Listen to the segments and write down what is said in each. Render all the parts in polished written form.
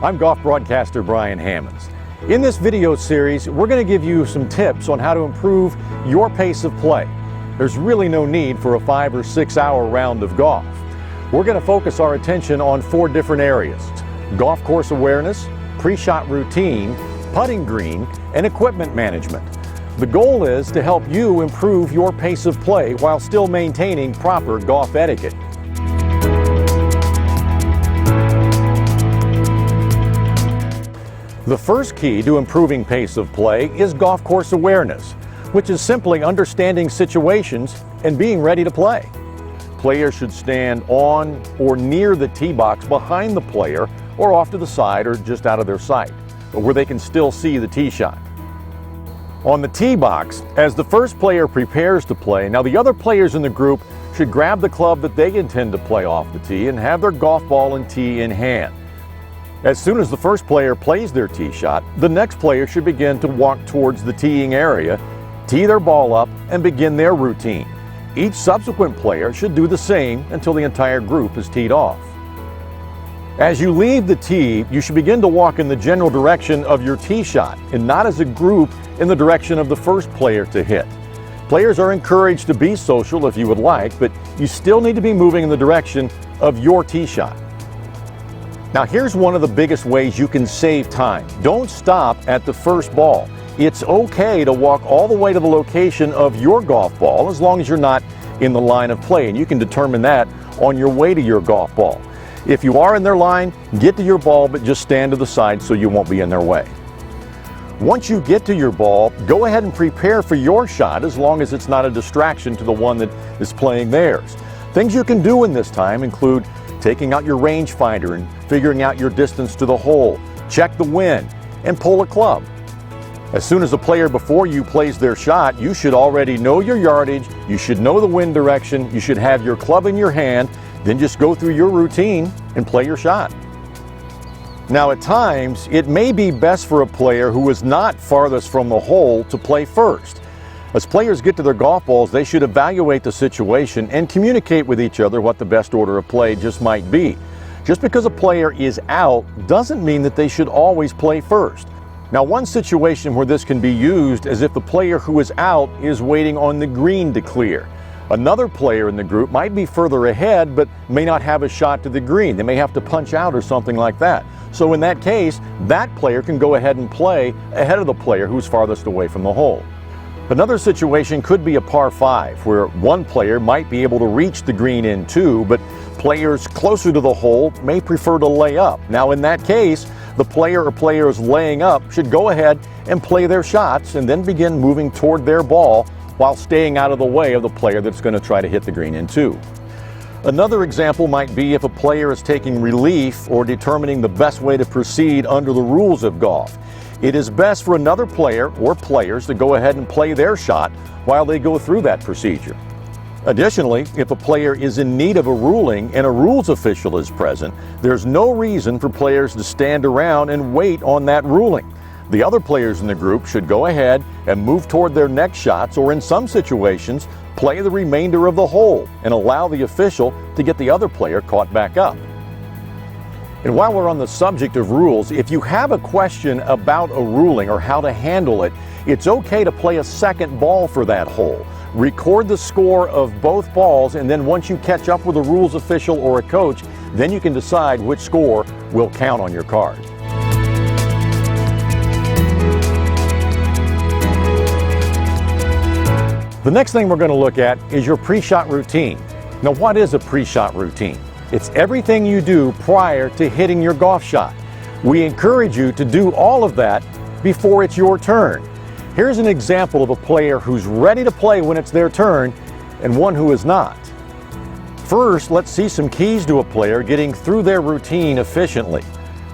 I'm golf broadcaster Brian Hammonds. In this video series, we're going to give you some tips on how to improve your pace of play. There's really no need for a 5 or 6 hour round of golf. We're going to focus our attention on 4 different areas: golf course awareness, pre-shot routine, putting green, and equipment management. The goal is to help you improve your pace of play while still maintaining proper golf etiquette. The first key to improving pace of play is golf course awareness, which is simply understanding situations and being ready to play. Players should stand on or near the tee box behind the player or off to the side or just out of their sight, where they can still see the tee shot. On the tee box, as the first player prepares to play, now the other players in the group should grab the club that they intend to play off the tee and have their golf ball and tee in hand. As soon as the first player plays their tee shot, the next player should begin to walk towards the teeing area, tee their ball up, and begin their routine. Each subsequent player should do the same until the entire group is teed off. As you leave the tee, you should begin to walk in the general direction of your tee shot and not as a group in the direction of the first player to hit. Players are encouraged to be social if you would like, but you still need to be moving in the direction of your tee shot. Now here's one of the biggest ways you can save time. Don't stop at the first ball. It's okay to walk all the way to the location of your golf ball as long as you're not in the line of play, and you can determine that on your way to your golf ball. If you are in their line, get to your ball, but just stand to the side so you won't be in their way. Once you get to your ball, go ahead and prepare for your shot as long as it's not a distraction to the one that is playing theirs. Things you can do in this time include taking out your rangefinder and figuring out your distance to the hole, check the wind, and pull a club. As soon as the player before you plays their shot, you should already know your yardage, you should know the wind direction, you should have your club in your hand, then just go through your routine and play your shot. Now at times, it may be best for a player who is not farthest from the hole to play first. As players get to their golf balls, they should evaluate the situation and communicate with each other what the best order of play just might be. Just because a player is out doesn't mean that they should always play first. Now, one situation where this can be used is if the player who is out is waiting on the green to clear. Another player in the group might be further ahead but may not have a shot to the green. They may have to punch out or something like that. So in that case, that player can go ahead and play ahead of the player who's farthest away from the hole. Another situation could be a par 5, where one player might be able to reach the green in 2, but players closer to the hole may prefer to lay up. Now in that case, the player or players laying up should go ahead and play their shots and then begin moving toward their ball while staying out of the way of the player that's going to try to hit the green in 2. Another example might be if a player is taking relief or determining the best way to proceed under the rules of golf. It is best for another player or players to go ahead and play their shot while they go through that procedure. Additionally, if a player is in need of a ruling and a rules official is present, there's no reason for players to stand around and wait on that ruling. The other players in the group should go ahead and move toward their next shots, or in some situations, play the remainder of the hole and allow the official to get the other player caught back up. And while we're on the subject of rules, if you have a question about a ruling or how to handle it, it's okay to play a second ball for that hole. Record the score of both balls, and then once you catch up with a rules official or a coach, then you can decide which score will count on your card. The next thing we're going to look at is your pre-shot routine. Now, what is a pre-shot routine? It's everything you do prior to hitting your golf shot. We encourage you to do all of that before it's your turn. Here's an example of a player who's ready to play when it's their turn and one who is not. First, let's see some keys to a player getting through their routine efficiently.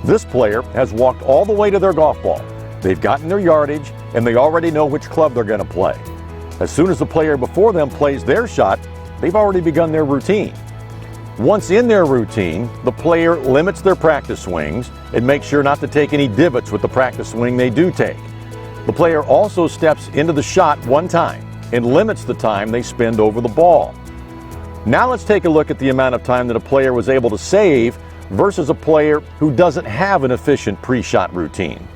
This player has walked all the way to their golf ball. They've gotten their yardage and they already know which club they're going to play. As soon as the player before them plays their shot, they've already begun their routine. Once in their routine, the player limits their practice swings and makes sure not to take any divots with the practice swing they do take. The player also steps into the shot one time and limits the time they spend over the ball. Now let's take a look at the amount of time that a player was able to save versus a player who doesn't have an efficient pre-shot routine.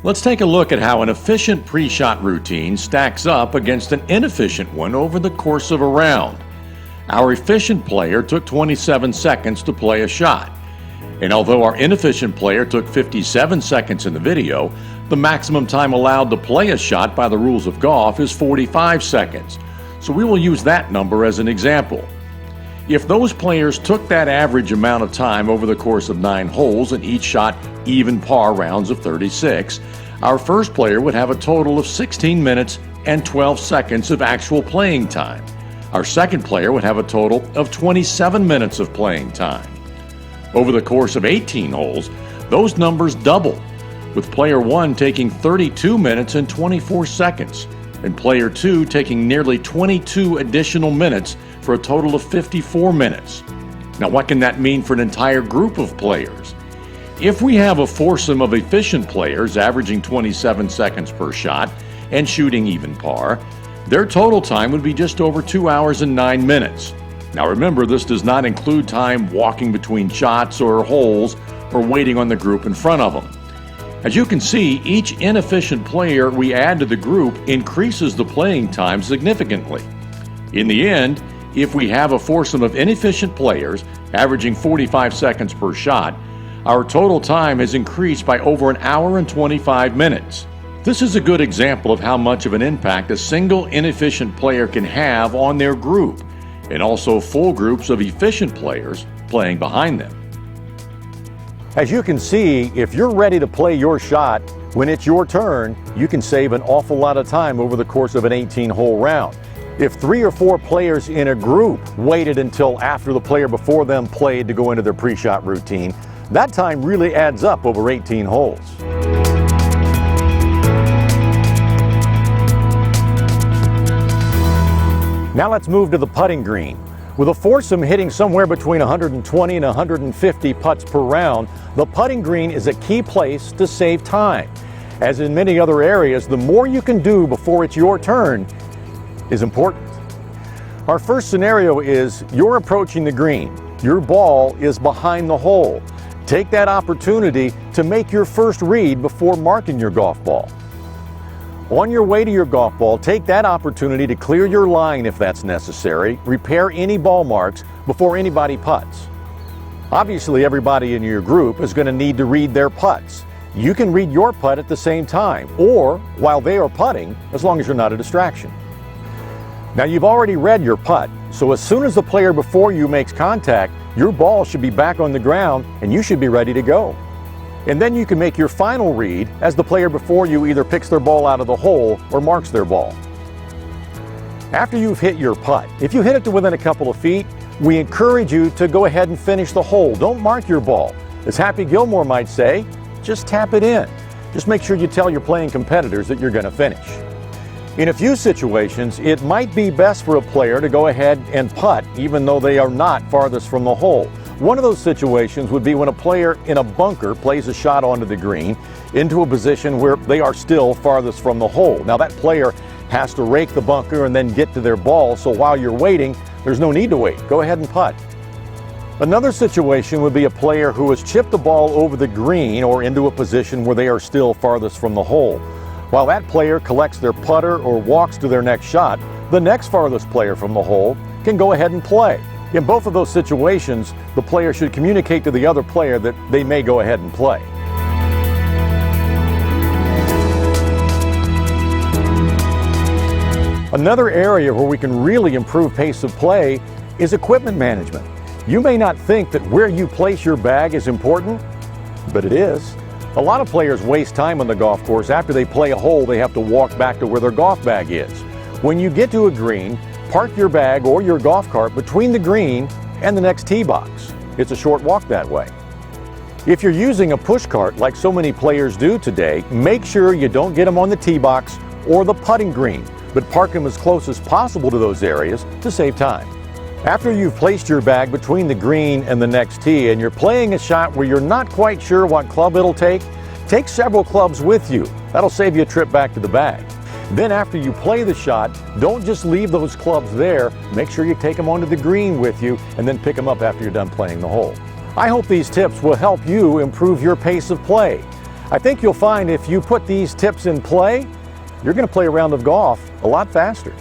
Let's take a look at how an efficient pre-shot routine stacks up against an inefficient one over the course of a round. Our efficient player took 27 seconds to play a shot. And although our inefficient player took 57 seconds in the video, the maximum time allowed to play a shot by the rules of golf is 45 seconds. So we will use that number as an example. If those players took that average amount of time over the course of 9 holes and each shot even par rounds of 36, our first player would have a total of 16 minutes and 12 seconds of actual playing time. Our second player would have a total of 27 minutes of playing time. Over the course of 18 holes, those numbers double, with player 1 taking 32 minutes and 24 seconds, and player 2 taking nearly 22 additional minutes for a total of 54 minutes. Now, what can that mean for an entire group of players? If we have a foursome of efficient players averaging 27 seconds per shot and shooting even par, their total time would be just over 2 hours and 9 minutes. Now remember, this does not include time walking between shots or holes or waiting on the group in front of them. As you can see, each inefficient player we add to the group increases the playing time significantly. In the end, if we have a foursome of inefficient players averaging 45 seconds per shot, our total time has increased by over an hour and 25 minutes. This is a good example of how much of an impact a single inefficient player can have on their group, and also full groups of efficient players playing behind them. As you can see, if you're ready to play your shot when it's your turn, you can save an awful lot of time over the course of an 18-hole round. If 3 or 4 players in a group waited until after the player before them played to go into their pre-shot routine, that time really adds up over 18 holes. Now let's move to the putting green. With a foursome hitting somewhere between 120 and 150 putts per round, the putting green is a key place to save time. As in many other areas, the more you can do before it's your turn is important. Our first scenario is you're approaching the green. Your ball is behind the hole. Take that opportunity to make your first read before marking your golf ball. On your way to your golf ball, take that opportunity to clear your line if that's necessary, repair any ball marks before anybody putts. Obviously, everybody in your group is going to need to read their putts. You can read your putt at the same time, or while they are putting, as long as you're not a distraction. Now, you've already read your putt, so as soon as the player before you makes contact, your ball should be back on the ground and you should be ready to go. And then you can make your final read as the player before you either picks their ball out of the hole or marks their ball. After you've hit your putt, if you hit it to within a couple of feet, we encourage you to go ahead and finish the hole. Don't mark your ball. As Happy Gilmore might say, just tap it in. Just make sure you tell your playing competitors that you're going to finish. In a few situations, it might be best for a player to go ahead and putt even though they are not farthest from the hole. One of those situations would be when a player in a bunker plays a shot onto the green into a position where they are still farthest from the hole. Now that player has to rake the bunker and then get to their ball, so while you're waiting, there's no need to wait. Go ahead and putt. Another situation would be a player who has chipped the ball over the green or into a position where they are still farthest from the hole. While that player collects their putter or walks to their next shot, the next farthest player from the hole can go ahead and play. In both of those situations, the player should communicate to the other player that they may go ahead and play. Another area where we can really improve pace of play is equipment management. You may not think that where you place your bag is important, but it is. A lot of players waste time on the golf course. After they play a hole, they have to walk back to where their golf bag is. When you get to a green, park your bag or your golf cart between the green and the next tee box. It's a short walk that way. If you're using a push cart like so many players do today, make sure you don't get them on the tee box or the putting green, but park them as close as possible to those areas to save time. After you've placed your bag between the green and the next tee and you're playing a shot where you're not quite sure what club it'll take several clubs with you. That'll save you a trip back to the bag. Then after you play the shot, don't just leave those clubs there. Make sure you take them onto the green with you and then pick them up after you're done playing the hole. I hope these tips will help you improve your pace of play. I think you'll find if you put these tips in play, you're going to play a round of golf a lot faster.